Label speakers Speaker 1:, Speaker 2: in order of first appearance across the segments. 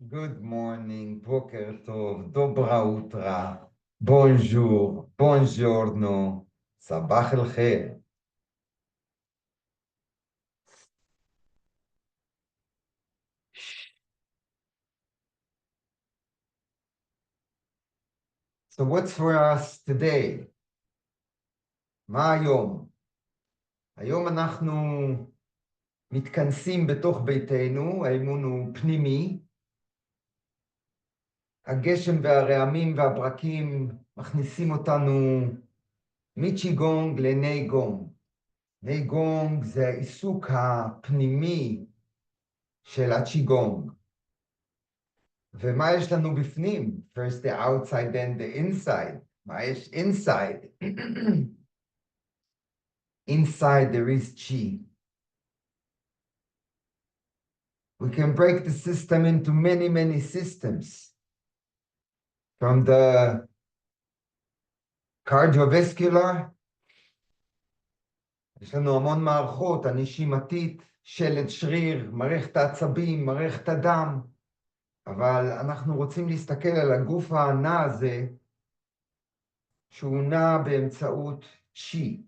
Speaker 1: Good morning, בוקר טוב, דוברה אוטרה, בונז'ור, בונג'ורנו, סבח אל חיר. So what's for us today? מה היום? היום אנחנו מתכנסים בתוך ביתנו, האימון הוא פנימי. הגשם והרעמים והברקים מכניסים אותנו מצ'יגונג לני גונג. ני גונג זה העיסוק הפנימי של הצ'יגונג. ומה יש לנו בפנים? First the outside, then the inside. מה יש inside? Inside there is chi. We can break the system into many, many systems. From the cardiovascular, יש לנו המון מערכות, הנשימתית, שלד שריר, מערכת העצבים, מערכת הדם, אבל אנחנו רוצים להסתכל על הגוף הענע הזה, שהוא נע באמצעות chi.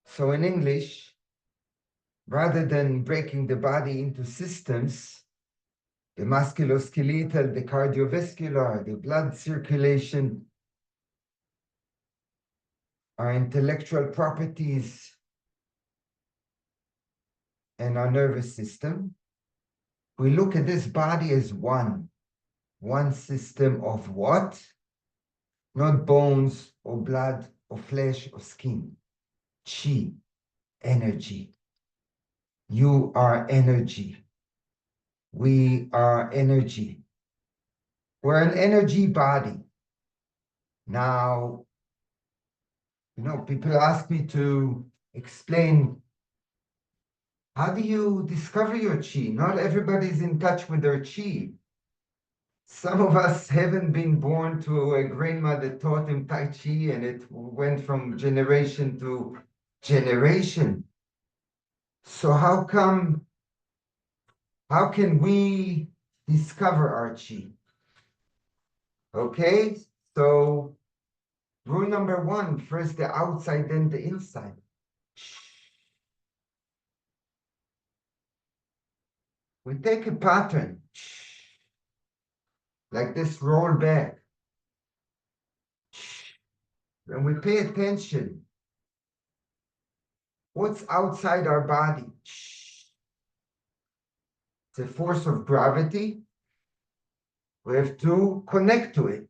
Speaker 1: So in English, rather than breaking the body into systems, the musculoskeletal, the cardiovascular, the blood circulation, our intellectual properties, and our nervous system, we look at this body as one system of what? Not bones or blood or flesh or skin. Chi, energy. You are energy. We are energy. We're an energy body. Now, people ask me to explain, how do you discover your chi? Not everybody's in touch with their chi. Some of us haven't been born to a grandma that taught him Tai Chi, and it went from generation to generation. So how can we discover our chi? Okay, so rule number one, first the outside, then the inside. We take a pattern, like this, roll back. And we pay attention. What's outside our body? It's a force of gravity. We have to connect to it.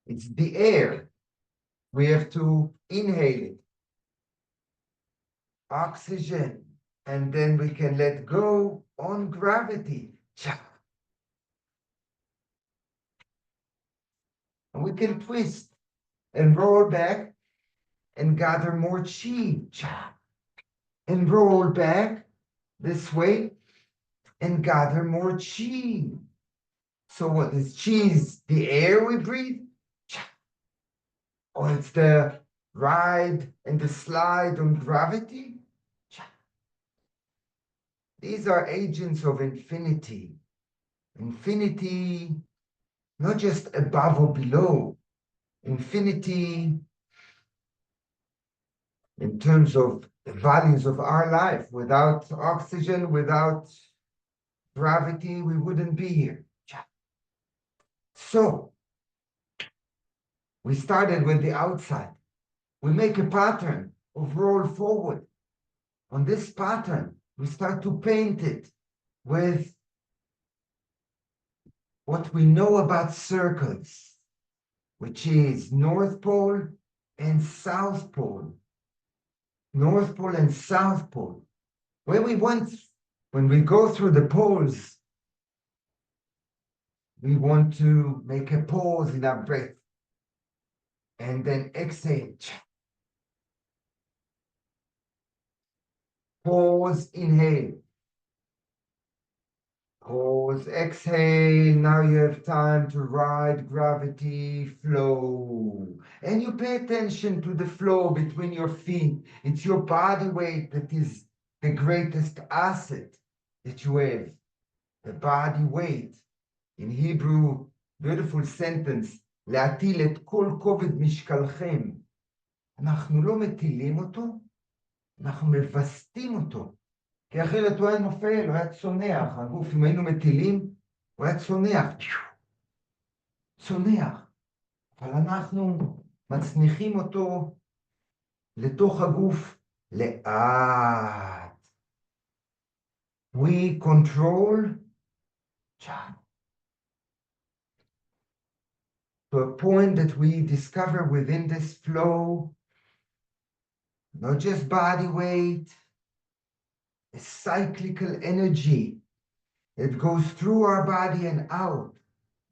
Speaker 1: It's the air. We have to inhale it. Oxygen. And then we can let go on gravity. And we can twist and roll back and gather more chi. And roll back this way and gather more chi. So what is chi? Is the air we breathe? Or it's the ride and the slide on gravity? These are agents of infinity. Infinity, not just above or below. Infinity in terms of the values of our life. Without oxygen, without gravity, we wouldn't be here. So, we started with the outside. We make a pattern of roll forward. On this pattern, we start to paint it with what we know about circles, which is North Pole and South Pole. North Pole and South Pole. When we go through the poles, we want to make a pause in our breath and then exhale. Pause, inhale. Pause, exhale. Now you have time to ride gravity, flow. And you pay attention to the flow between your feet. It's your body weight that is the greatest asset. that you have the body weight. In Hebrew, beautiful sentence, להטיל את כל כובד משקלכם. אנחנו לא מטילים אותו, אנחנו מבסטים אותו. כי אחרת הוא היה נופל, הוא היה צונח. הגוף, אם היינו מטילים, הוא היה צונח. צונח. אבל אנחנו מצניחים אותו לתוך הגוף לאט. We control to a point that we discover within this flow, not just body weight, a cyclical energy that goes through our body and out.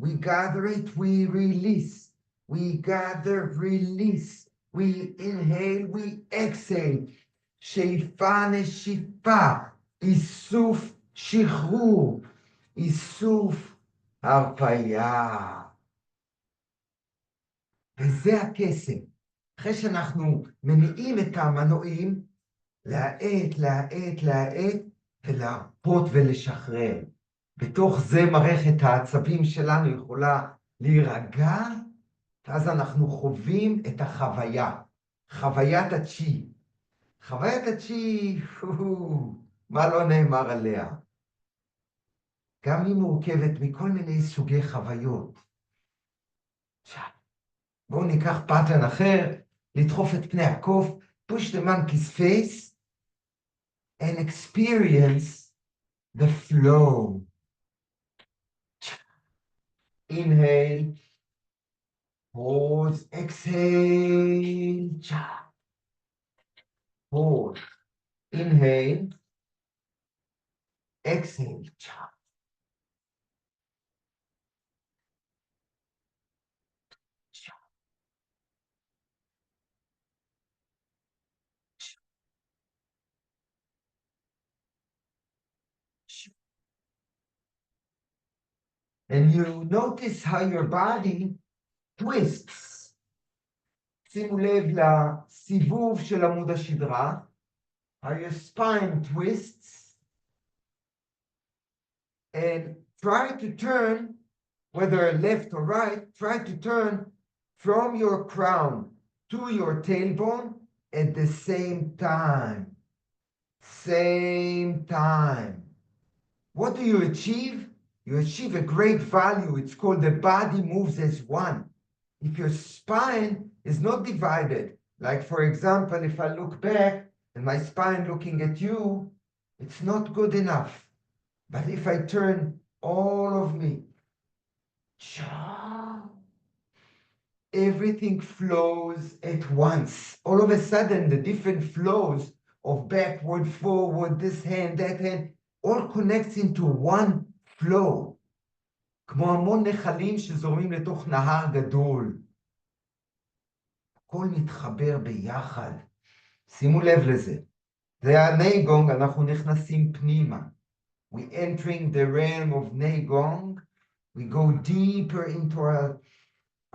Speaker 1: We gather it, we release. We gather, release. We inhale, we exhale. שאיפה, נשיפה. איסוף, שחרור. איסוף, הרפאיה. וזה הקסם. אחרי שאנחנו מניעים את המנועים, להאט, להאט, להאט, ולהרפות ולשחרר. בתוך זה מערכת העצבים שלנו יכולה להירגע, ואז אנחנו חווים את החוויה. חוויית הצ'י. חוויית הצ'י, מה לא נאמר עליה? גם היא מורכבת מכל מיני סוגי חוויות. בואו ניקח פאטרן אחר, לדחוף את פני הקוף, push the monkey's face, and experience the flow. Inhale, pause, exhale, pause, inhale, exhale, and you notice how your body twists. שימו לב לסיבוב של עמוד השדרה, how your spine twists, and try to turn, whether left or right, try to turn from your crown to your tailbone at the same time. Same time. What do you achieve? You achieve a great value. It's called the body moves as one. If your spine is not divided, like for example, if I look back and my spine looking at you, it's not good enough. But if I turn all of me, everything flows at once. All of a sudden, the different flows of backward, forward, this hand, that hand, all connects into one flow. כמו המון נחלים שזורמים לתוך נהר גדול. הכל מתחבר ביחד. שימו לב לזה. זה הנאגונג, אנחנו נכנסים פנימה. We entering the realm of Neigong. We go deeper into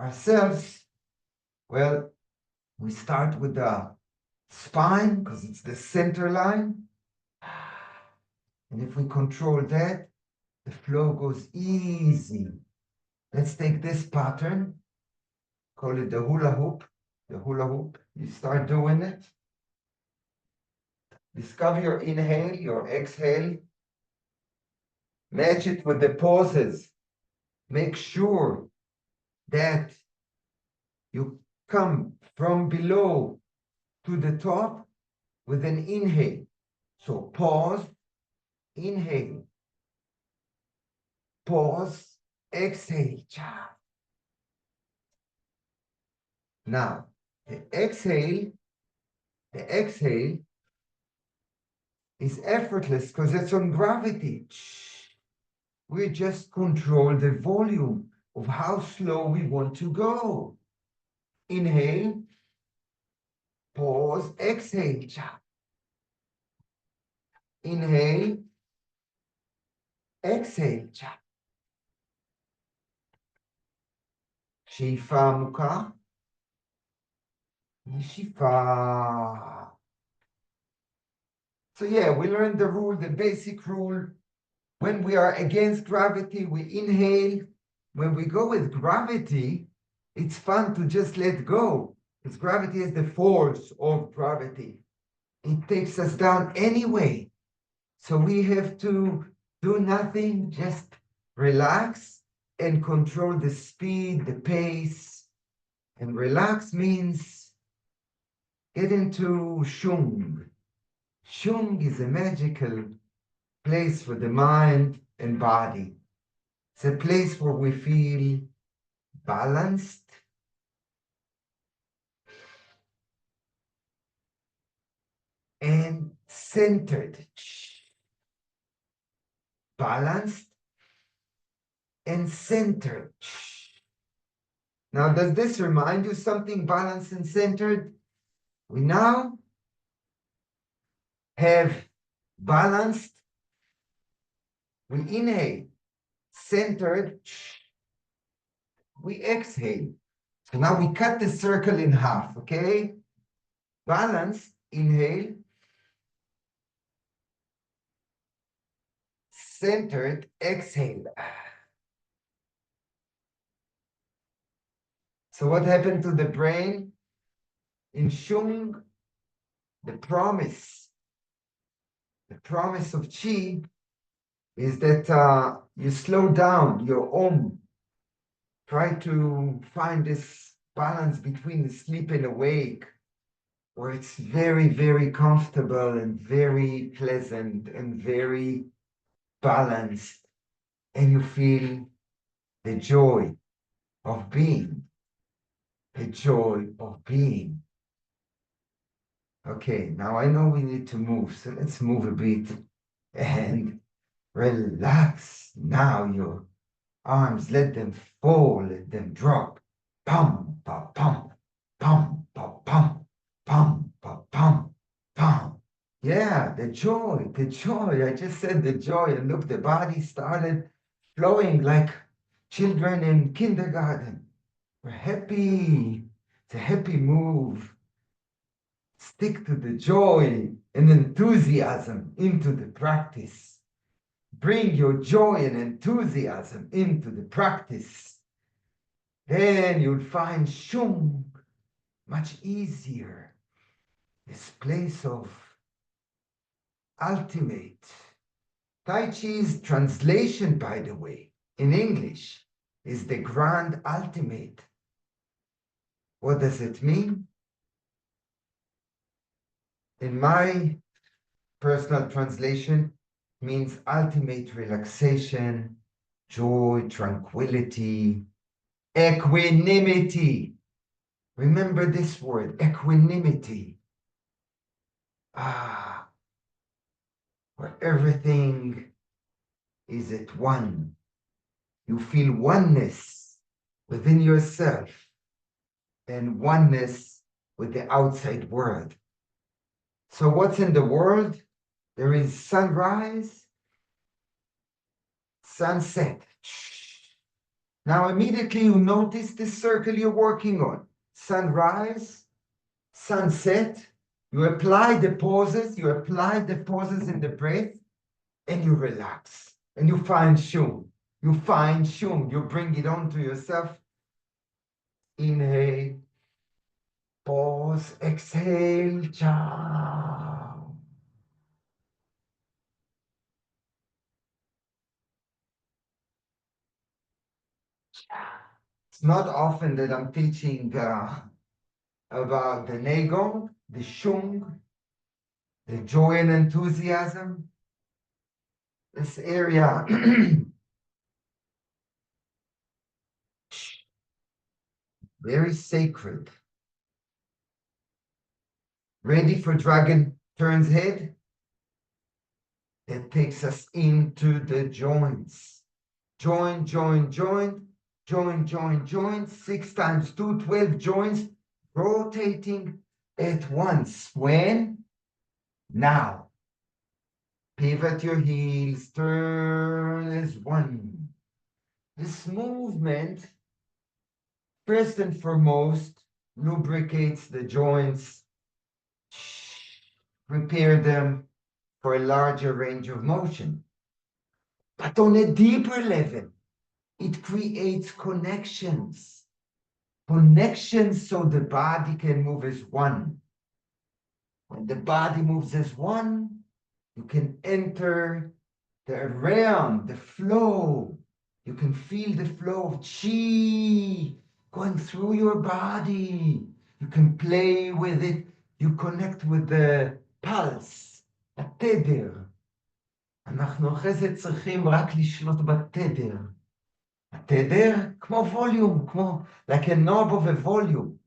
Speaker 1: ourselves. Well, we start with the spine because it's the center line. And if we control that, the flow goes easy. Let's take this pattern. Call it the hula hoop. The hula hoop. You start doing it. Discover your inhale, your exhale. Match it with the pauses. Make sure that you come from below to the top with an inhale. So pause, inhale, pause, exhale. Now, the exhale is effortless because it's on gravity. We just control the volume of how slow we want to go. Inhale, pause, exhale. Inhale, exhale. שאיפה עמוקה, נשיפה. So yeah, we learned the rule, the basic rule When we are against gravity, we inhale. When we go with gravity, it's fun to just let go, because gravity is the force of gravity. It takes us down anyway. So we have to do nothing, just relax and control the speed, the pace. And relax means get into shung. Shung is a magical place for the mind and body. It's a place where we feel balanced and centered. Balanced and centered. Now, does this remind you something balanced and centered? We now have balanced. We inhale, centered. We exhale. So now we cut the circle in half, okay? Balance, inhale. Centered, exhale. So what happened to the brain? In Shung, the promise of Qi is that you slow down your Om. Try to find this balance between the sleep and awake, where it's very, very comfortable and very pleasant and very balanced, and you feel the joy of being, the joy of being. Okay, now I know we need to move, so let's move a bit and relax. Now your arms, let them fall, let them drop. Pum, pa, pum, pum, pa, pum, pum, pa, pum, pum. Yeah, the joy, the joy. I just said the joy, and look, the body started flowing like children in kindergarten. We're happy. It's a happy move. Stick to the joy and enthusiasm into the practice. Bring your joy and enthusiasm into the practice. Then you'll find Shung much easier. This place of ultimate. Tai Chi's translation, by the way, in English, is the grand ultimate. What does it mean? In my personal translation, means ultimate relaxation, joy, tranquility, equanimity. Remember this word, equanimity. Where everything is at one. You feel oneness within yourself and oneness with the outside world. So what's in the world? There is sunrise, sunset. Now immediately you notice this circle you're working on. Sunrise, sunset. You apply the pauses in the breath, and you relax. And you find Shung. You find Shung. You bring it on to yourself. Inhale, pause, exhale, ciao. It's not often that I'm teaching about the Negong, the Shung, the joy and enthusiasm. This area very sacred. Ready for dragon turns head? That takes us into the joints. Join, join, join, join, join, join. 6 times 2, 12 joints rotating at once. When? Now. Pivot your heels, turn as one. This movement, first and foremost, lubricates the joints, prepare them for a larger range of motion. But on a deeper level, it creates connections. Connections so the body can move as one. When the body moves as one, you can enter the realm, the flow. You can feel the flow of chi going through your body. You can play with it. You connect with the pulse, התדר. אנחנו אחרי זה צריכים רק לשלוט בתדר. התדר כמו ווליום, כמו like a knob of a volume.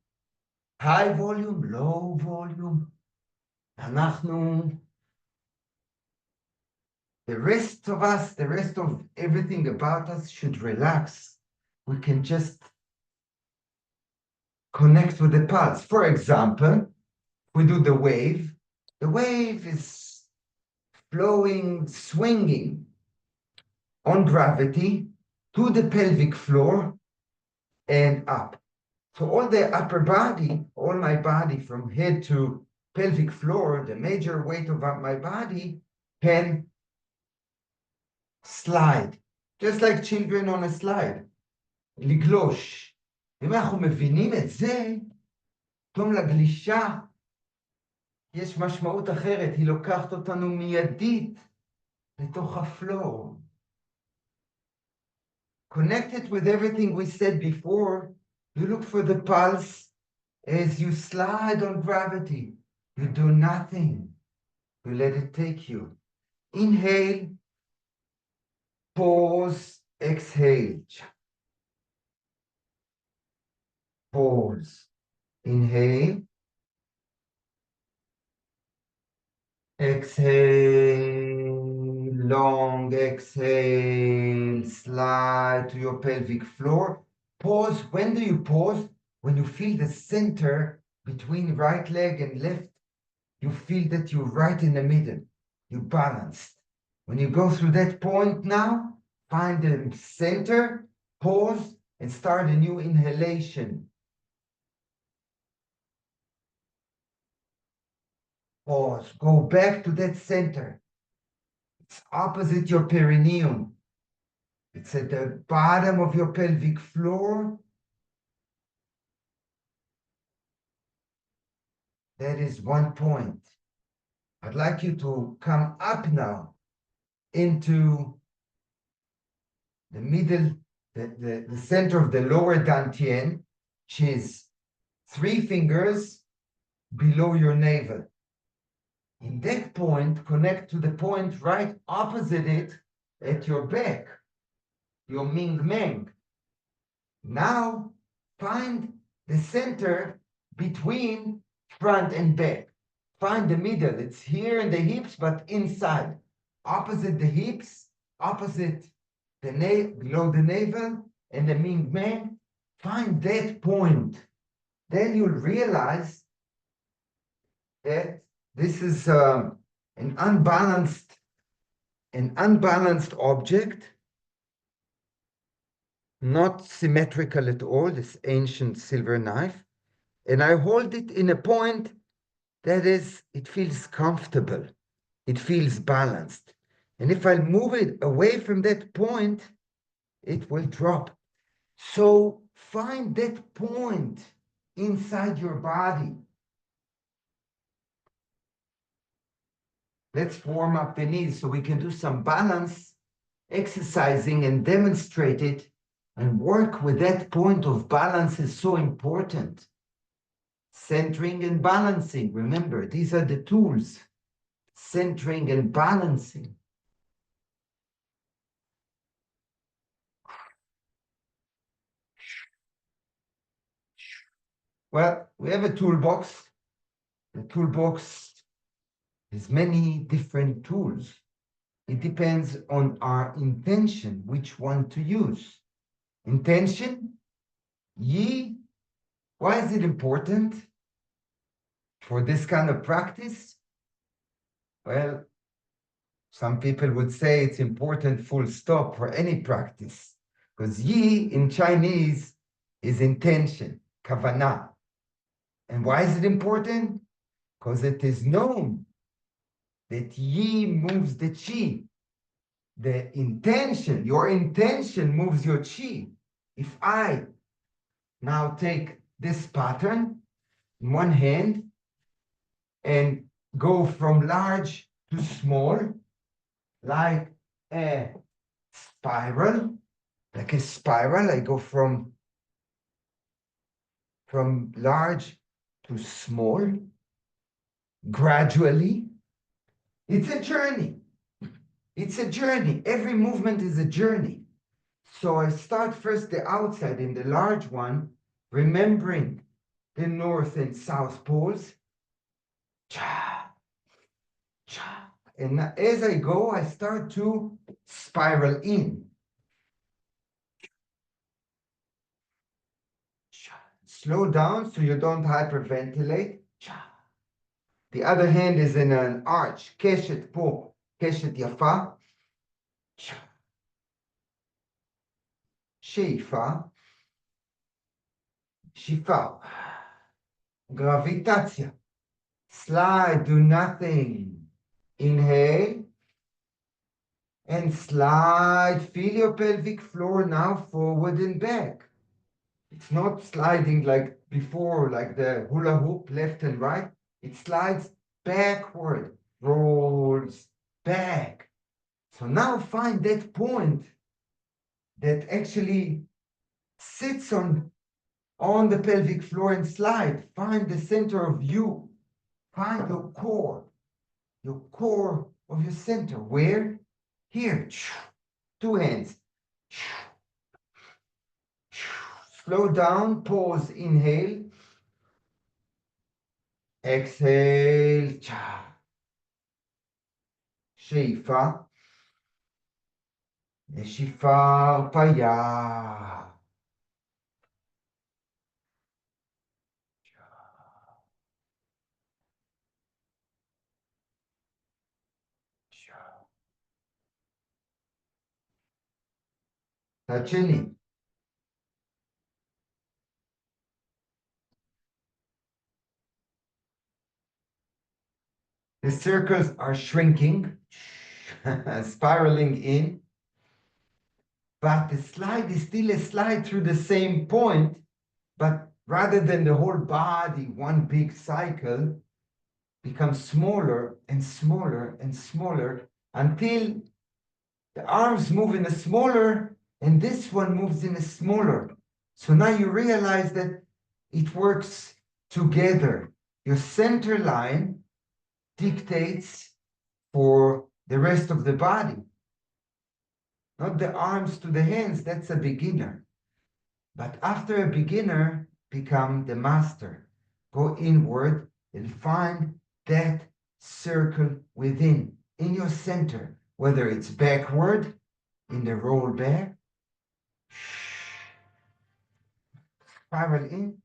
Speaker 1: High volume, low volume. אנחנו, the rest of us, the rest of everything about us should relax. We can just connect with the pulse. For example, we do the wave. The wave is flowing, swinging on gravity to the pelvic floor and up. So all the upper body, all my body from head to pelvic floor, the major weight of my body can slide, just like children on a slide, לגלוש. אם אנחנו מבינים את זה, פתאום לגלישה יש משמעות אחרת, היא לוקחת אותנו מיידית לתוך הפלואו. Connected with everything we said before, you look for the pulse as you slide on gravity. You do nothing. You let it take you. Inhale, pause, exhale. Pause. Inhale. Exhale, long exhale, slide to your pelvic floor. Pause. When do you pause? When you feel the center between right leg and left, you feel that you're right in the middle. You're balanced. When you go through that point now, find the center, pause, and start a new inhalation. Pause. Go back to that center. It's opposite your perineum. It's at the bottom of your pelvic floor. That is one point. I'd like you to come up now into the middle, the center of the lower dantian, which is 3 fingers below your navel. In that point, connect to the point right opposite it at your back, your Ming Meng. Now, find the center between front and back. Find the middle. It's here in the hips, but inside. Opposite the hips, opposite the below the navel, and the Ming Meng. Find that point. Then you'll realize that this is an unbalanced object, not symmetrical at all, this ancient silver knife. And I hold it in a point that is, it feels comfortable. It feels balanced. And if I move it away from that point, it will drop. So find that point inside your body. Let's warm up the knees so we can do some balance exercising and demonstrate it and work with that point of balance is so important. Centering and balancing. Remember, these are the tools. Centering and balancing. Well, we have a toolbox. The toolbox has many different tools. It depends on our intention, which one to use. Intention, yi. Why is it important for this kind of practice? Well, some people would say it's important full stop for any practice, because yi in Chinese is intention, kavanah. And why is it important? Because it is known that yi moves the chi. your intention moves your chi. If I now take this pattern in one hand and go from large to small, like a spiral, I go from large to small, gradually. It's a journey. It's a journey. Every movement is a journey. So I start first the outside in the large one, remembering the north and south poles. Cha, cha. And as I go, I start to spiral in. Cha. Slow down so you don't hyperventilate. Cha. The other hand is in an arch. Keshet po, keshet yafa. Cha. Sheifa. Shifa. Gravitatia. Slide, do nothing. Inhale. And slide. Feel your pelvic floor now forward and back. It's not sliding like before, like the hula hoop, left and right. It slides backward, rolls back. So now find that point that actually sits on the pelvic floor and slide. Find the center of you. Find your core of your center. Where? Here. Two hands. Slow down, pause, inhale. Exhale. Cha. שאיפה, נשיפה, הרפיה. צד שני. The circles are shrinking, spiraling in, but the slide is still a slide through the same point, but rather than the whole body, one big cycle, becomes smaller and smaller and smaller until the arms move in a smaller and this one moves in a smaller. So now you realize that it works together. Your center line dictates for the rest of the body. Not the arms to the hands, that's a beginner. But after a beginner, become the master. Go inward and find that circle within, in your center, whether it's backward, in the roll back, spiral in,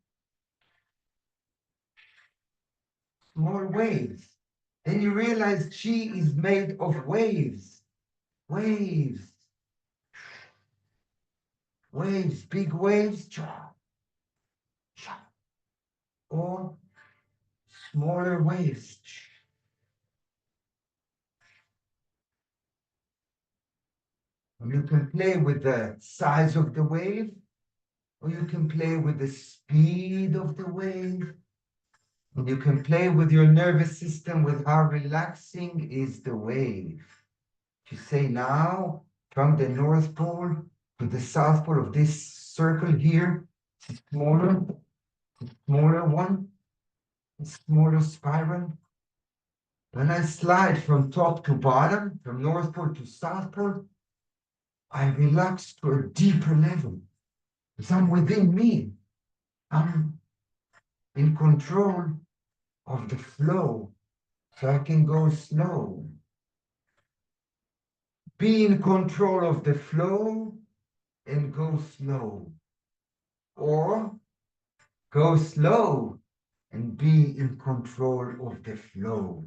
Speaker 1: small waves. Then you realize chi is made of waves. Waves. Waves, big waves. Or smaller waves. And you can play with the size of the wave, or you can play with the speed of the wave. And you can play with your nervous system with how relaxing is the wave. You say now, from the North Pole to the South Pole of this circle here, it's a smaller one, a smaller spiral. When I slide from top to bottom, from North Pole to South Pole, I relax to a deeper level. Because I'm within me. I'm in control of the flow, so I can go slow. Be in control of the flow and go slow. Or go slow and be in control of the flow.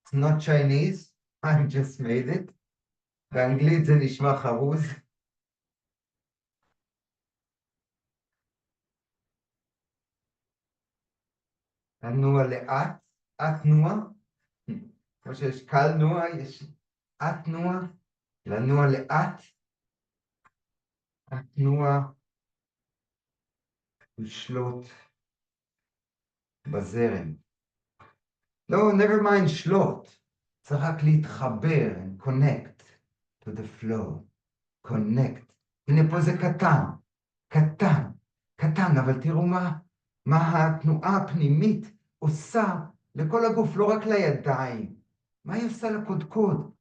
Speaker 1: It's not Chinese, I just made it. באנגלית זה נשמע חרוז. לנוע לאט, את נוע. כמו שיש קל נוע, יש התנועה, לנוע לאט, התנועה, לשלוט בזרם. לא, never mind שלוט, צריך רק להתחבר, and connect to the flow, connect. הנה פה זה קטן, קטן, קטן, אבל תראו מה התנועה הפנימית עושה לכל הגוף, לא רק לידיים. מה היא עושה לקודקוד?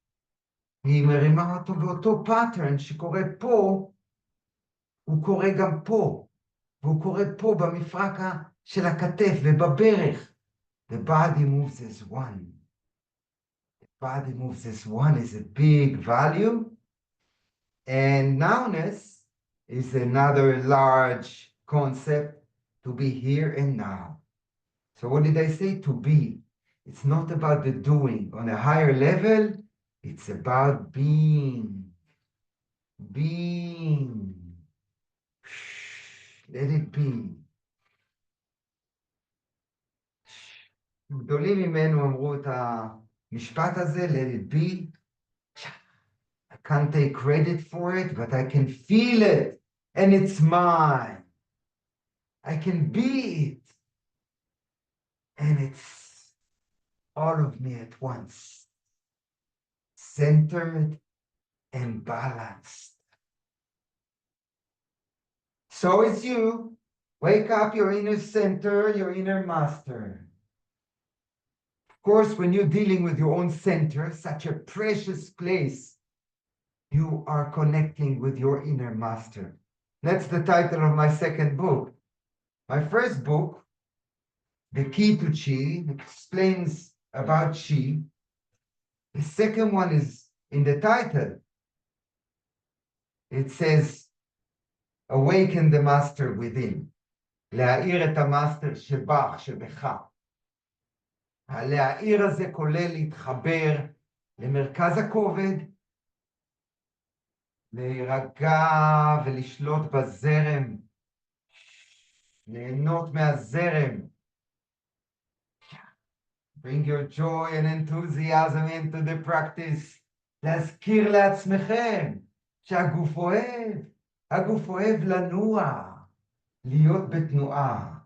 Speaker 1: היא מרימה אותו באותו pattern שקורה פה, הוא קורה גם פה, והוא קורה פה במפרק של הכתף ובברך. The body moves as one. The body moves as one is a big value. And nowness is another large concept, to be here and now. So what did I say? To be. It's not about the doing. On a higher level, it's about being. Being. Let it be. גדולים ממנו אמרו את המשפט הזה, let it be. I can't take credit for it, but I can feel it, and it's mine. I can be it, and it's all of me at once. Centered and balanced. So it's you. Wake up your inner center, your inner master. Of course, when you're dealing with your own center, such a precious place, you are connecting with your inner master. That's the title of my second book. My first book, The Key to Chi, explains about Chi. The second one is in the title. It says, Awaken the Master Within. להאיר את המאסטר שבך, שבך. הלהאיר הזה כולל להתחבר למרכז הכובד, להירגע ולשלוט בזרם, ליהנות מהזרם. Bring your joy and enthusiasm into the practice. להזכיר לעצמכם שהגוף אוהב, הגוף אוהב לנוע, להיות בתנועה.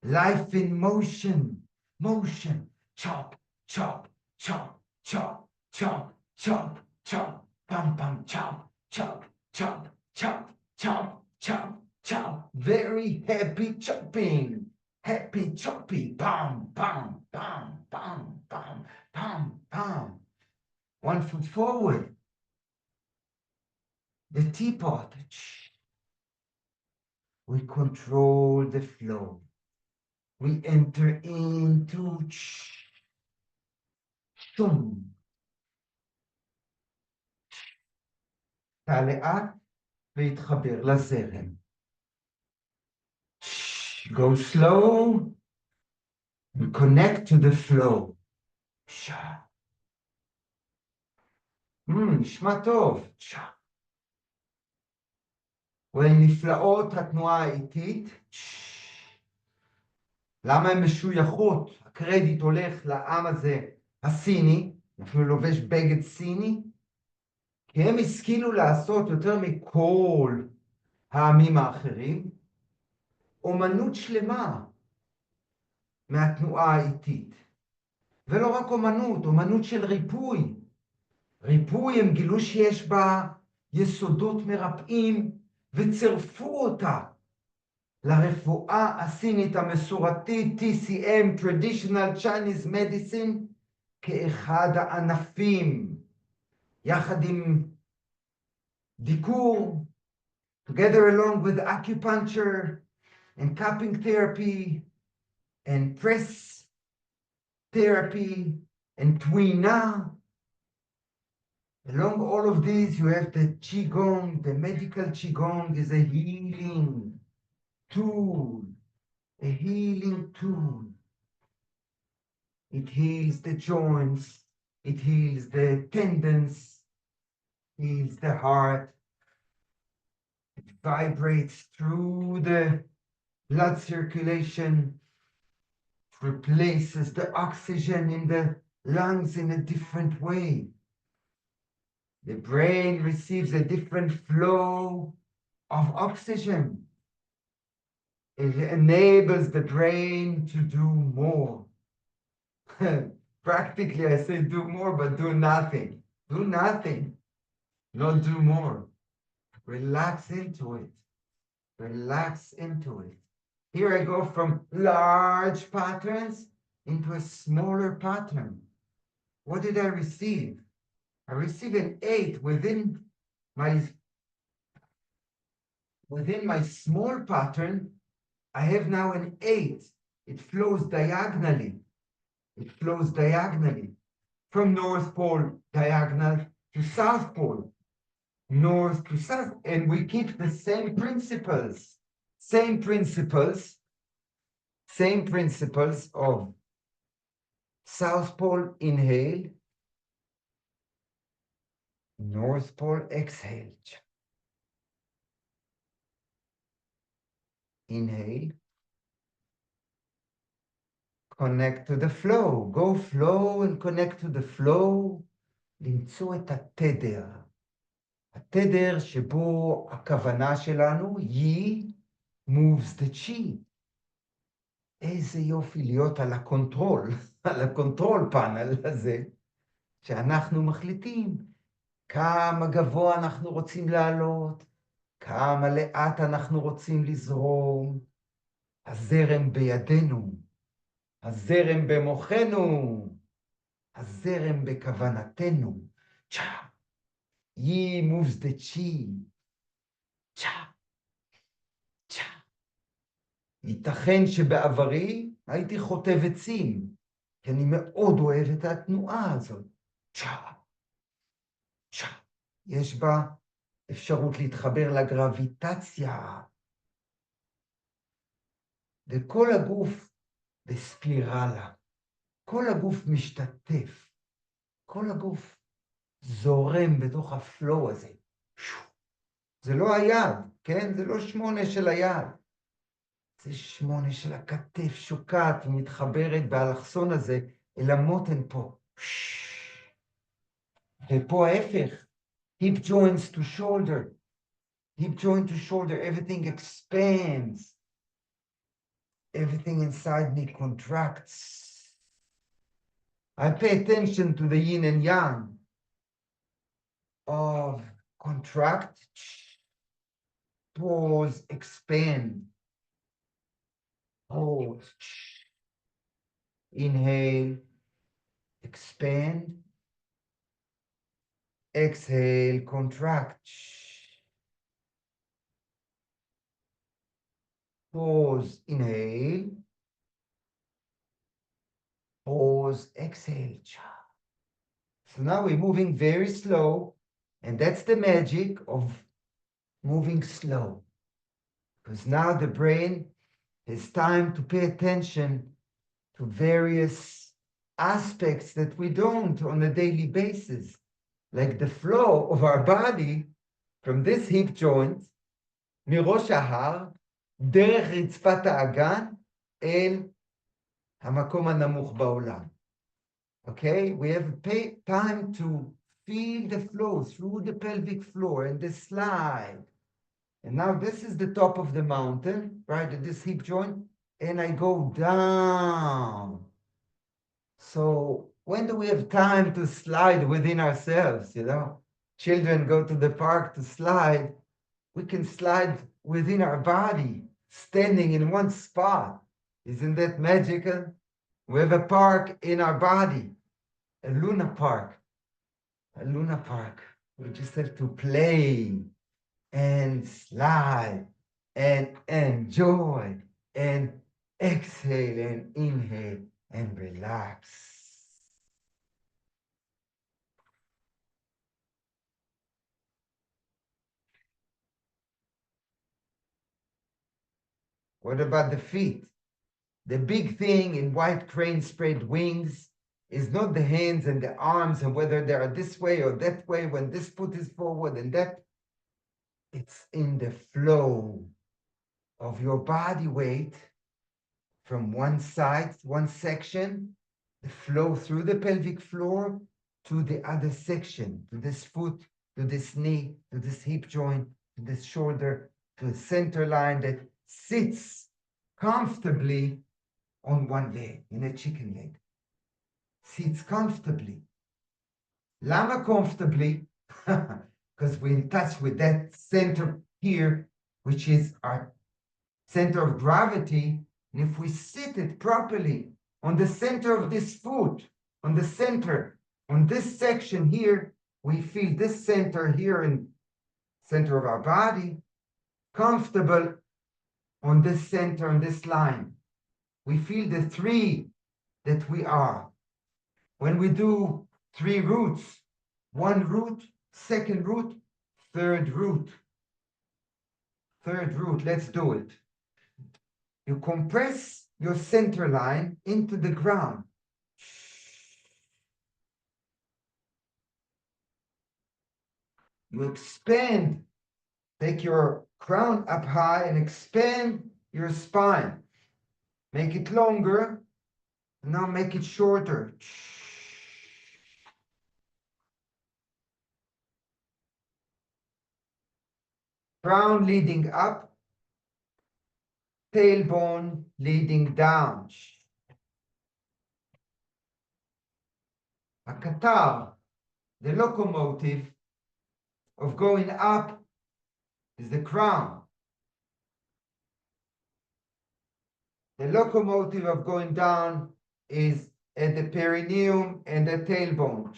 Speaker 1: Life in motion, motion, chop, chop, chop, chop, chop, chop, chop, pam, pam, chop, chop, chop, chop, chop, chop, chop. Very happy chopping. Happy choppy. Pam, pam, pam, pam, pam, pam, pam. 1 foot forward. The teapot. We control the flow. We enter into shum. תעלה והתחבר לזרם. Go slow and connect to the flow. נשמע טוב. ולנפלאות התנועה האיטית. למה הן משויכות? הקרדיט הולך לעם הזה הסיני, אפילו לובש בגד סיני, כי הם השכילו לעשות יותר מכל העמים האחרים, אומנות שלמה מהתנועה האיטית. ולא רק אומנות, אומנות של ריפוי. ריפוי הם גילו שיש בה יסודות מרפאים, וצרפו אותה לרפואה הסינית המסורתית, TCM, Traditional Chinese Medicine, כאחד הענפים, יחד עם דיקור, together along with acupuncture and cupping therapy and press therapy and tuina. Along all of these, you have the Qigong. The medical Qigong is a healing tool, a healing tool. It heals the joints, it heals the tendons, heals the heart. It vibrates through the blood circulation, it replaces the oxygen in the lungs in a different way. The brain receives a different flow of oxygen. It enables the brain to do more. Practically, I say do more, but do nothing. Do nothing, not do more. Relax into it. Relax into it. Here I go from large patterns into a smaller pattern. What did I receive? I received an 8 within my small pattern. I have now an 8. It flows diagonally. It flows diagonally from North Pole diagonal to South Pole, north to south, and we keep the same principles of South Pole inhale, North Pole exhale. Inhale, connect to the flow, go flow and connect to the flow, למצוא את התדר. התדר שבו הכוונה שלנו, yi moves the chi. איזה יופי להיות על הקונטרול, על הקונטרול פאנל הזה, שאנחנו מחליטים כמה גבוה אנחנו רוצים לעלות, כמה לאט אנחנו רוצים לזרום. הזרם בידינו, הזרם במוחנו, הזרם בכוונתנו. צ'ה. Yi moves the chi. צ'ה. צ'ה. ייתכן שבעברי הייתי חוטב עצים, כי אני מאוד אוהב את התנועה הזאת. צ'ה. צ'ה. יש בה אפשרות להתחבר לגרביטציה. וכל הגוף בספירלה. כל הגוף משתתף. כל הגוף זורם בתוך הפלואו הזה. זה לא היד, כן? זה לא 8 של היד. זה 8 של הכתף שוקעת ומתחברת באלכסון הזה אל המותן פה. ופה ההפך. Hip joints to shoulder. Hip joint to shoulder. Everything expands. Everything inside me contracts. I pay attention to the yin and yang of contract, pause, expand, hold, inhale, expand, exhale, contract, pause, inhale, pause, exhale. So now we're moving very slow, and that's the magic of moving slow. Because now the brain has time to pay attention to various aspects that we don't on a daily basis, like the flow of our body from this hip joint, מראש ההר, דרך רצפת האגן, אל המקום הנמוך בעולם. Okay, we have time to feel the flow through the pelvic floor and the slide. And now this is the top of the mountain, right, at this hip joint, and I go down. So when do we have time to slide within ourselves, you know? Children go to the park to slide. We can slide within our body, standing in one spot. Isn't that magical? We have a park in our body, a Luna Park. A Luna Park. We just have to play and slide and enjoy and exhale and inhale and relax. What about the feet? The big thing in white crane spread wings is not the hands and the arms and whether they are this way or that way when this foot is forward and that. It's in the flow of your body weight from one side, one section, the flow through the pelvic floor to the other section, to this foot to this knee, to this hip joint, to this shoulder, to the center line that sits comfortably on one leg, in a chicken leg. Sits comfortably. Lama comfortably? Because we're in touch with that center here, which is our center of gravity. And if we sit it properly on the center of this foot, on the center, on this section here, we feel this center here in center of our body, comfortable on this center, on this line. We feel the three that we are. When we do 3 roots, 1 root, 2nd root, 3rd root. 3rd root, let's do it. You compress your center line into the ground. You expand, take your crown up high and expand your spine. Make it longer, and now make it shorter. Crown leading up, tailbone leading down. A qatar, the locomotive of going up, is the crown. The locomotive of going down is at the perineum and the tailbone.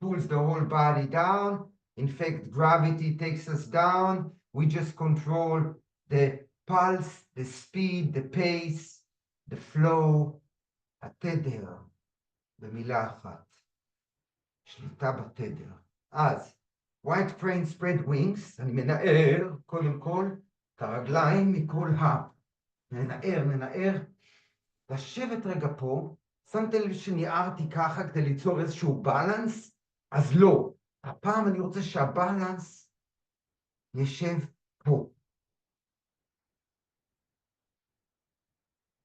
Speaker 1: Pulls the whole body down. In fact, gravity takes us down. We just control the pulse, the speed, the pace, the flow, התדר, במילה אחת. שליטה בתדר. אז, white crane spread wings, אני מנער, קודם כל, את הרגליים מכל ננער. לשבת רגע פה, שמתם לב שניערתי ככה כדי ליצור איזשהו בלנס? אז לא. הפעם אני רוצה שהבלנס ישב פה.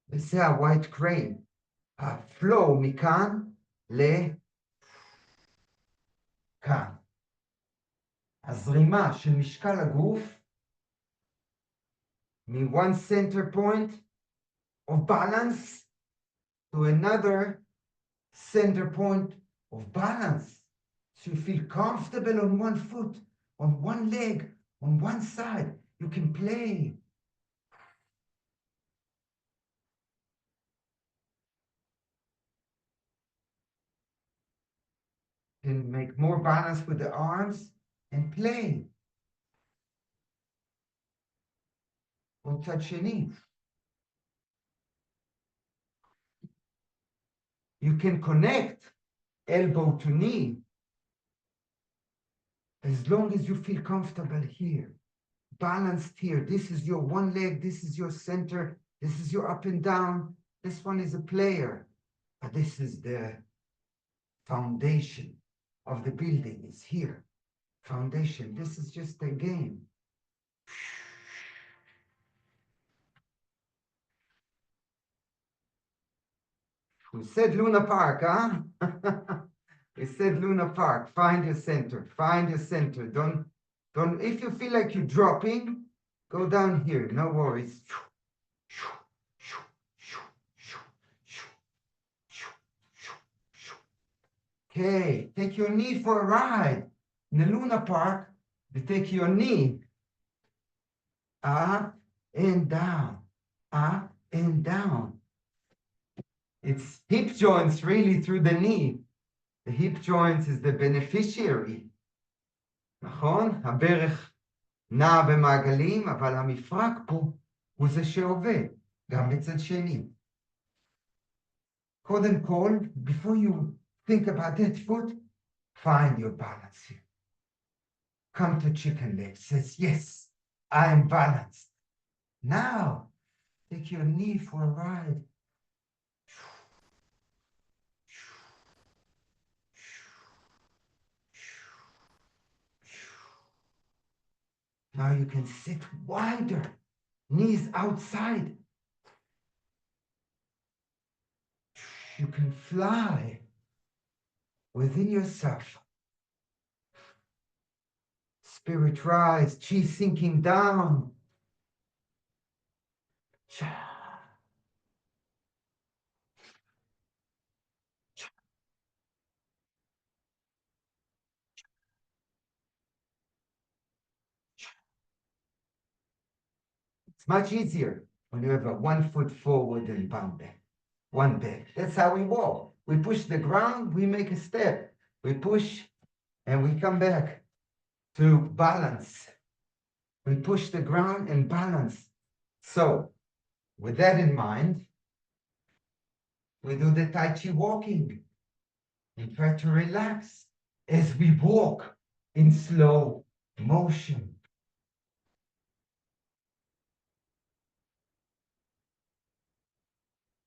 Speaker 1: וזה ה-white crane. הפלואו מכאן לכאן. הזרימה של משקל הגוף מ-one center point of balance to another center point of balance. So you feel comfortable on one foot, on one leg, on one side. You can play. You can make more balance with the arms and play. או צד שני. You can connect elbow to knee as long as you feel comfortable here, balanced here. This is your one leg, this is your center, this is your up and down. This one is a player, but this is the foundation of the building is here. Foundation, this is just a game. We said Luna Park, huh? We said Luna Park. Find your center. Find your center. Don't. If you feel like you're dropping, go down here. No worries. Okay. Take your knee for a ride. In the Luna Park, you take your knee up and down, up and down. It's hip joints really through the knee. The hip joints is the beneficiary. נכון? הברך נע במעגלים, אבל המפרק פה הוא זה שעובד, גם בצד שני. קודם כל, before you think about that foot, find your balance here. Come to chicken leg, says, yes, I am balanced. Now, take your knee for a ride. Now you can sit wider, knees outside. You can fly within yourself. Spirit rise, chi sinking down. It's much easier when you have a 1 foot forward and bound back. One back. That's how we walk. We push the ground, we make a step. We push and we come back to balance. We push the ground and balance. So, with that in mind, we do the Tai Chi walking and try to relax as we walk in slow motion.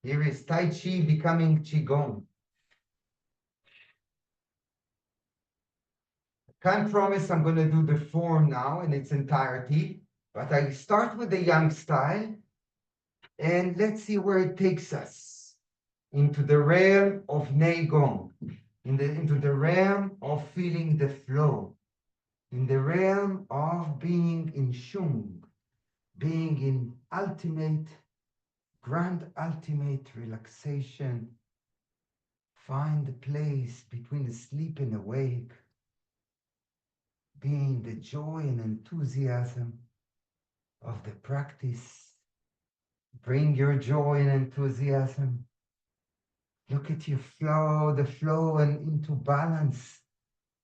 Speaker 1: Here is Tai Chi becoming Qigong. Can't promise I'm going to do the form now in its entirety, but I start with the Yang style, and let's see where it takes us into the realm of Neigong, into the realm of feeling the flow, in the realm of being in Shung, being in ultimate, grand ultimate relaxation. Find the place between asleep and awake, being the joy and enthusiasm of the practice. Bring your joy and enthusiasm. Look at your flow, the flow and into balance.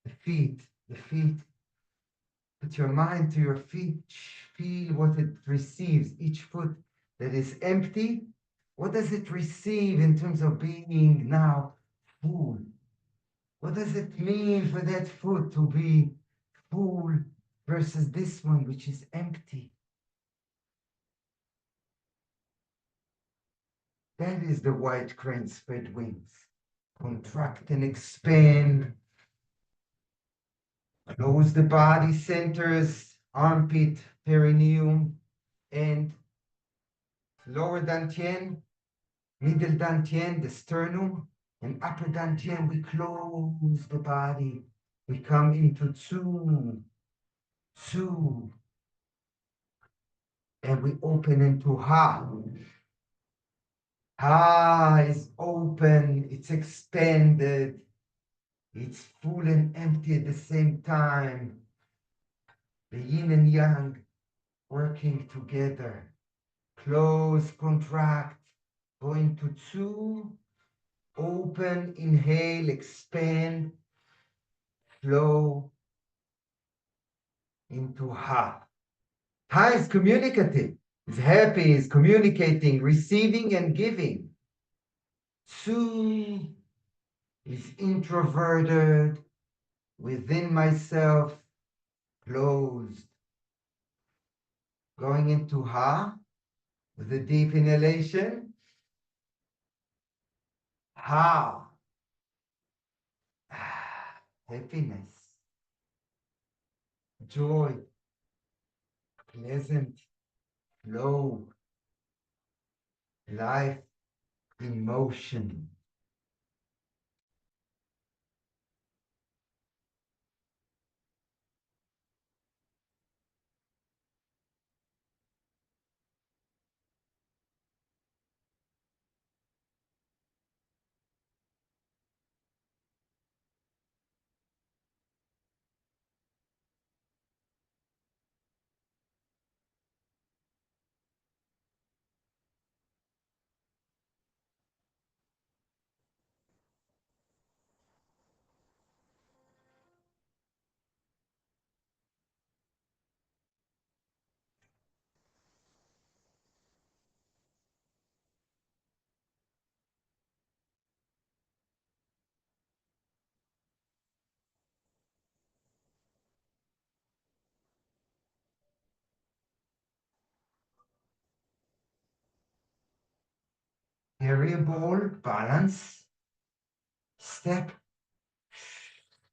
Speaker 1: The feet. Put your mind to your feet. Feel what it receives. Each foot that is empty, what does it receive in terms of being now full? What does it mean for that foot to be full versus this one, which is empty? That is the white crane spread wings. Contract and expand. Close the body centers, armpit, perineum, and lower dantian, middle dantian, the sternum, and upper dantian. We close the body. We come into two, and we open into Ha. Ha is open, it's expanded, it's full and empty at the same time. The yin and yang working together. Close, contract, go into two, open, inhale, expand, flow into Ha. Ha is communicative. Is happy, is communicating, receiving and giving. Su is introverted, within myself, closed. Going into Ha with a deep inhalation. Ha. Happiness, joy, pleasant, flow, life, emotion. Variable, balance, step,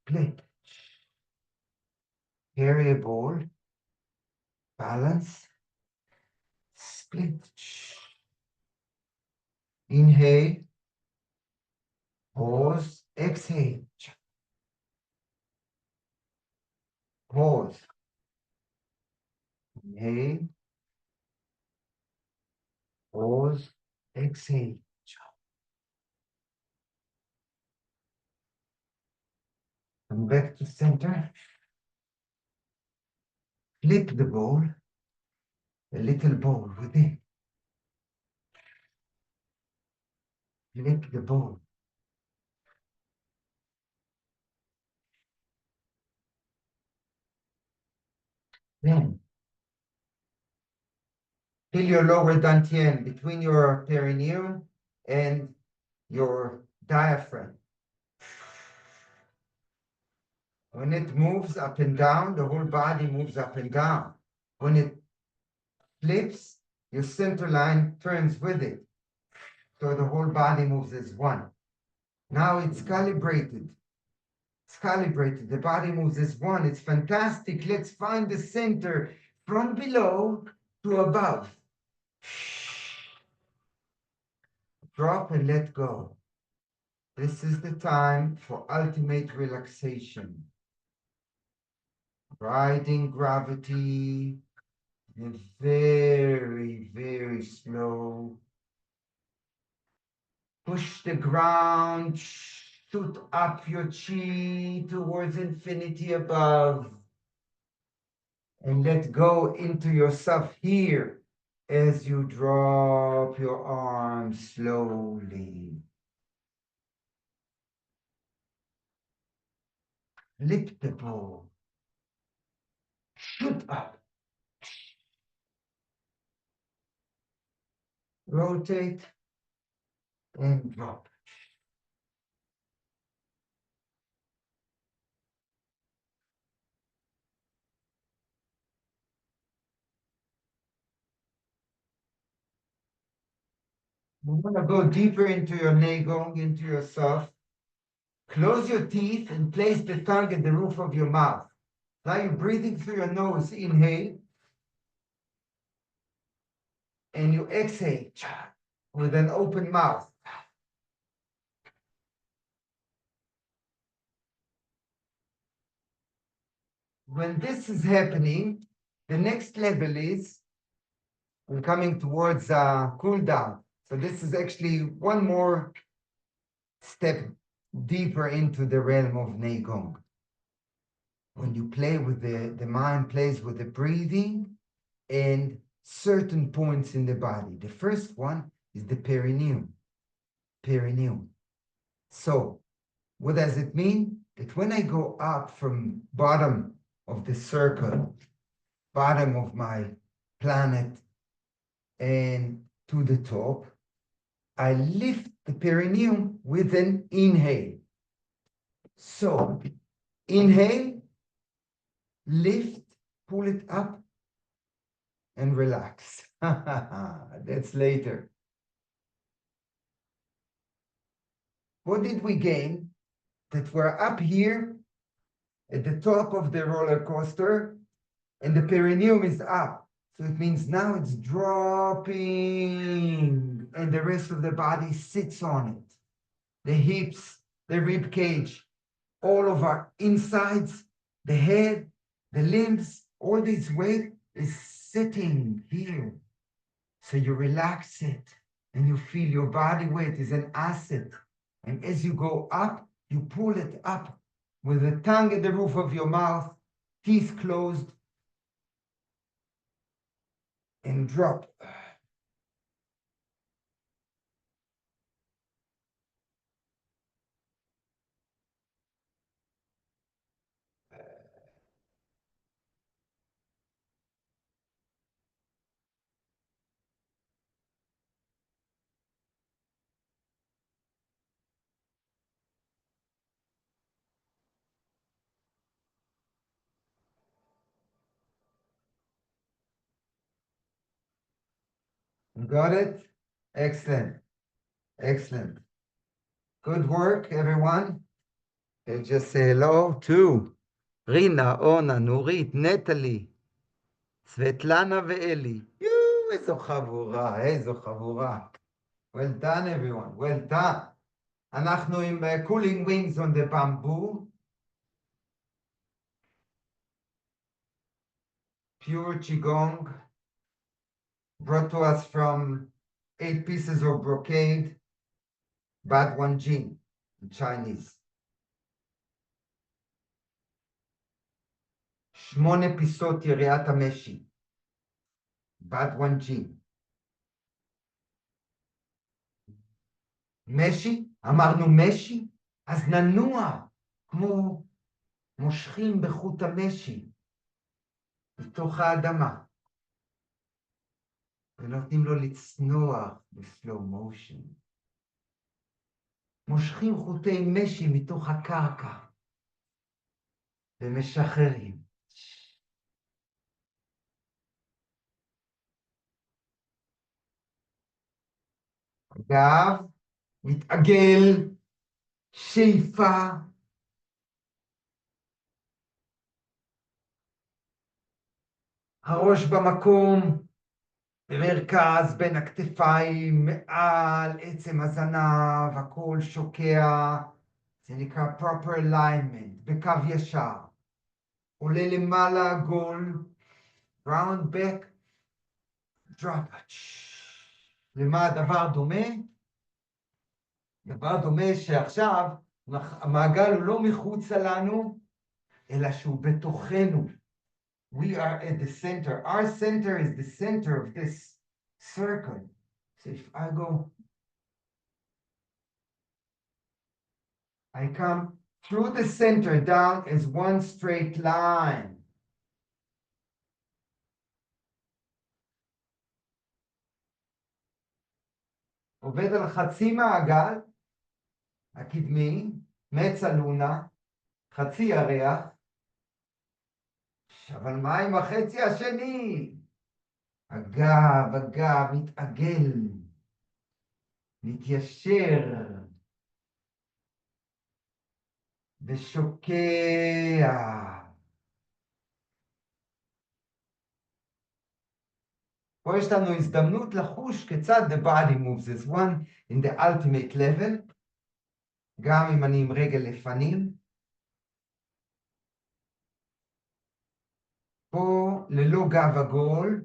Speaker 1: split. Variable, balance, split. Inhale, pause, exhale. Pause. Inhale. Pause. Exhale. Come back to center. Flip the ball. A little ball within. Flip the ball. Then feel your lower dantian between your perineum and your diaphragm. When it moves up and down, the whole body moves up and down. When it flips, your center line turns with it. So the whole body moves as one. Now it's calibrated. It's calibrated. The body moves as one. It's fantastic. Let's find the center from below to above. Drop and let go. This is the time for ultimate relaxation. Riding gravity in very, very slow. Push the ground, shoot up your chi towards infinity above. And let go into yourself here as you drop your arms slowly. Lift the ball. Shoot up. Rotate and drop. We want to go deeper into your Neigong, into yourself. Close your teeth and place the tongue at the roof of your mouth. Now you're breathing through your nose. Inhale. And you exhale with an open mouth. When this is happening, the next level is we're coming towards cool down. So this is actually one more step deeper into the realm of Neigong. When you play with the mind plays with the breathing and certain points in the body. The first one is the perineum. Perineum. So what does it mean? That when I go up from bottom of the circle, bottom of my planet, and to the top, I lift the perineum with an inhale. So inhale, lift, pull it up, and relax. That's later. What did we gain? That we're up here at the top of the roller coaster, and the perineum is up. So it means now it's dropping, and the rest of the body sits on it. The hips, the rib cage, all of our insides, the head, the limbs, all this weight is sitting here. So you relax it, and you feel your body weight is an asset. And as you go up, you pull it up with the tongue at the roof of your mouth, teeth closed, and drop. You got it? Excellent. Excellent. Good work, everyone. I'll just say hello to רינה, אונה, נורית, נטלי, סבטלנה ואלי. איזו חבורה, איזו חבורה. Well done, everyone. Well done. אנחנו עם cooling wings on the bamboo. pure Qigong, brought to us from 8 pieces of brocade, Bad One Jin in Chinese. 8 פיסות יריית המשי, Bad One Jin. משי, אמרנו משי, אז ננוע כמו מושכים בחוט המשי בתוך האדמה ונותנים לו לצנוח בסלו מושן. מושכים חוטי משי מתוך הקרקע ומשחררים. הגב מתעגל, שאיפה, הראש במקום, במרכז בין הכתפיים, מעל עצם הזנב, הכל שוקע, זה נקרא proper alignment, בקו ישר. עולה למעלה עגול, round back, drop. למה הדבר דומה? דבר דומה שעכשיו המעגל הוא לא מחוצה לנו, אלא שהוא בתוכנו. We are at the center. Our center is the center of this circle. So if I go, I come through the center down as one straight line. עובד על חצי מעגל, הקדמי, מצלונה, חצי ירח, אבל מה עם החצי השני? הגב מתעגל, מתיישר, ושוקע. פה יש לנו הזדמנות לחוש כיצד the body moves as one in the ultimate level, גם אם אני עם רגל לפנים. פה ללא גב עגול,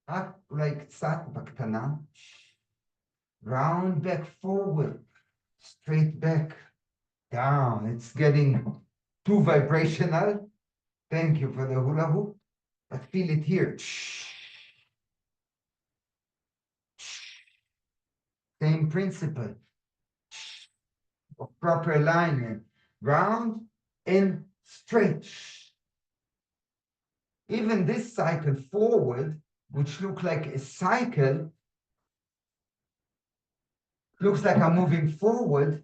Speaker 1: רק אולי קצת בקטנה. Round back forward, straight back, down. It's getting too vibrational. Thank you for the hula hoop. But feel it here. Same principle of proper alignment. Round and straight. Even this cycle forward, which looks like a cycle, looks like I'm moving forward,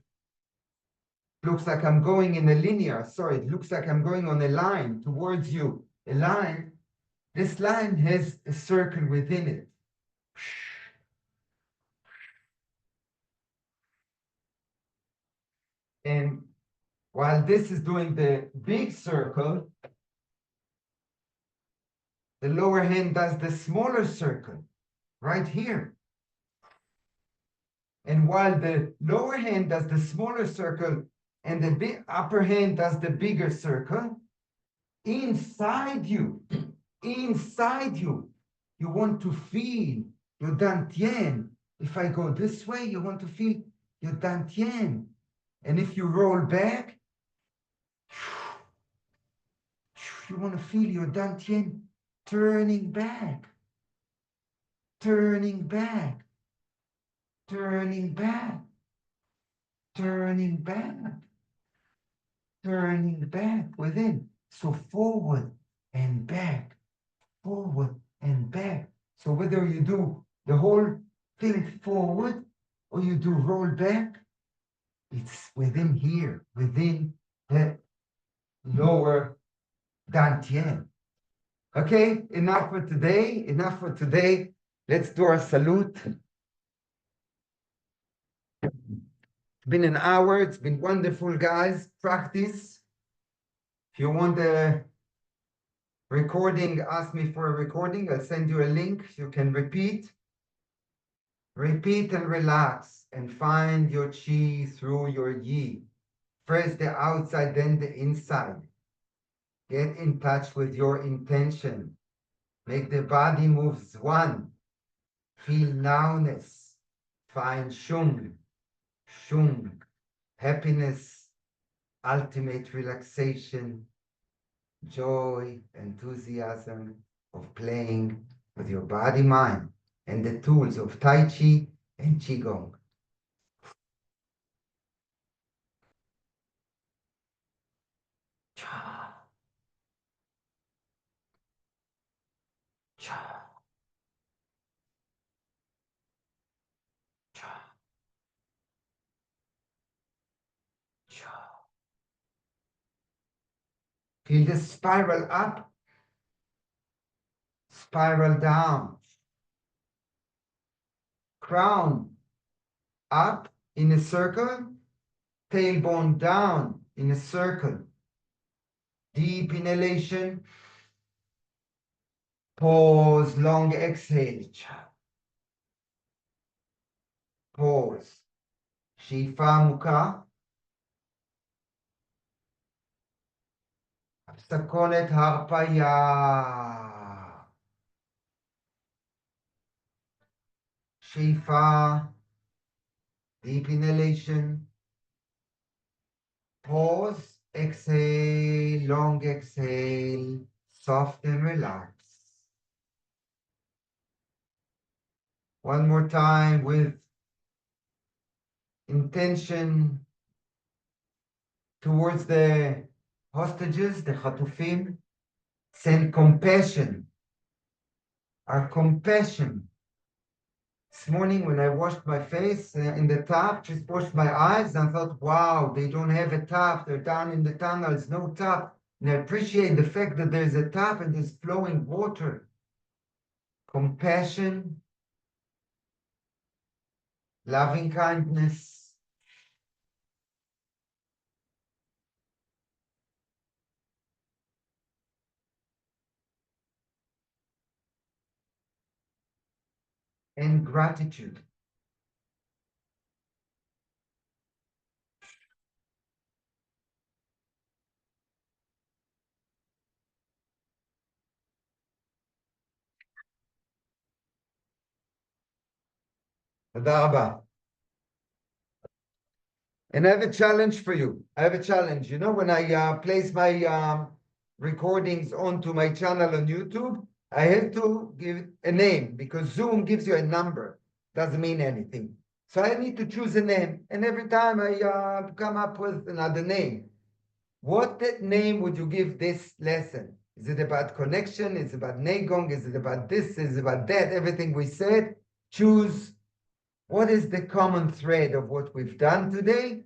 Speaker 1: looks like I'm going in a linear, sorry, it looks like I'm going on a line towards you, a line. This line has a circle within it. And while this is doing the big circle, the lower hand does the smaller circle right here. And while the lower hand does the smaller circle and the upper hand does the bigger circle, inside you, you want to feel your dantian. If I go this way, you want to feel your dantian. And if you roll back, you want to feel your dantian turning back, turning back, turning back, turning back, turning back within. So forward and back, forward and back. So whether you do the whole thing forward or you do roll back, it's within here, within the lower dantian. Okay, enough for today. Let's do our salute. It's been an hour. It's been wonderful, guys. Practice. If you want the recording, ask me for a recording. I'll send you a link. You can repeat. Repeat and relax and find your chi through your yi. First the outside, then the inside. Get in touch with your intention. Make the body moves one. Feel nowness. Find shung, shung, happiness, ultimate relaxation, joy, enthusiasm of playing with your body, mind, and the tools of Tai Chi and Qigong. Cha, cha, cha, cha. Feel the spiral up, spiral down. Crown up in a circle, tailbone down in a circle. Deep inhalation. Pause, long exhale. Pause. שאיפה עמוקה. הפסקונת הרפאיה. שאיפה. Deep inhalation. Pause. Exhale. Long exhale. Soft and relax. One more time with intention towards the hostages, the chatufim. Send compassion. Our compassion. This morning when I washed my face in the tap, just washed my eyes and thought, wow, they don't have a tap. They're down in the tunnels, no tap. And I appreciate the fact that there's a tap and there's flowing water. Compassion, loving kindness. And gratitude. תודה רבה. And I have a challenge for you. I have a challenge. You know, when I place my recordings onto my channel on YouTube, I have to give a name because Zoom gives you a number. Doesn't mean anything. So I need to choose a name. And every time I come up with another name. What name would you give this lesson? Is it about connection? Is it about Negong? Is it about this? Is it about that? Everything we said. Choose what is the common thread of what we've done today?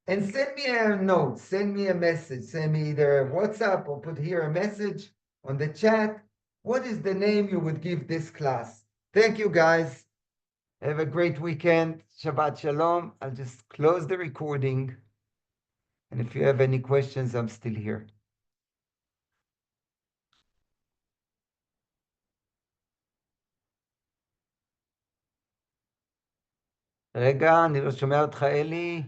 Speaker 1: And send me a note, send me a message, send me either a WhatsApp or put here a message on the chat. What is the name you would give this class? Thank you, guys. Have a great weekend. Shabbat Shalom. I'll just close the recording. And if you have any questions, I'm still here. רגע, אני לא שומע אותך, אלי.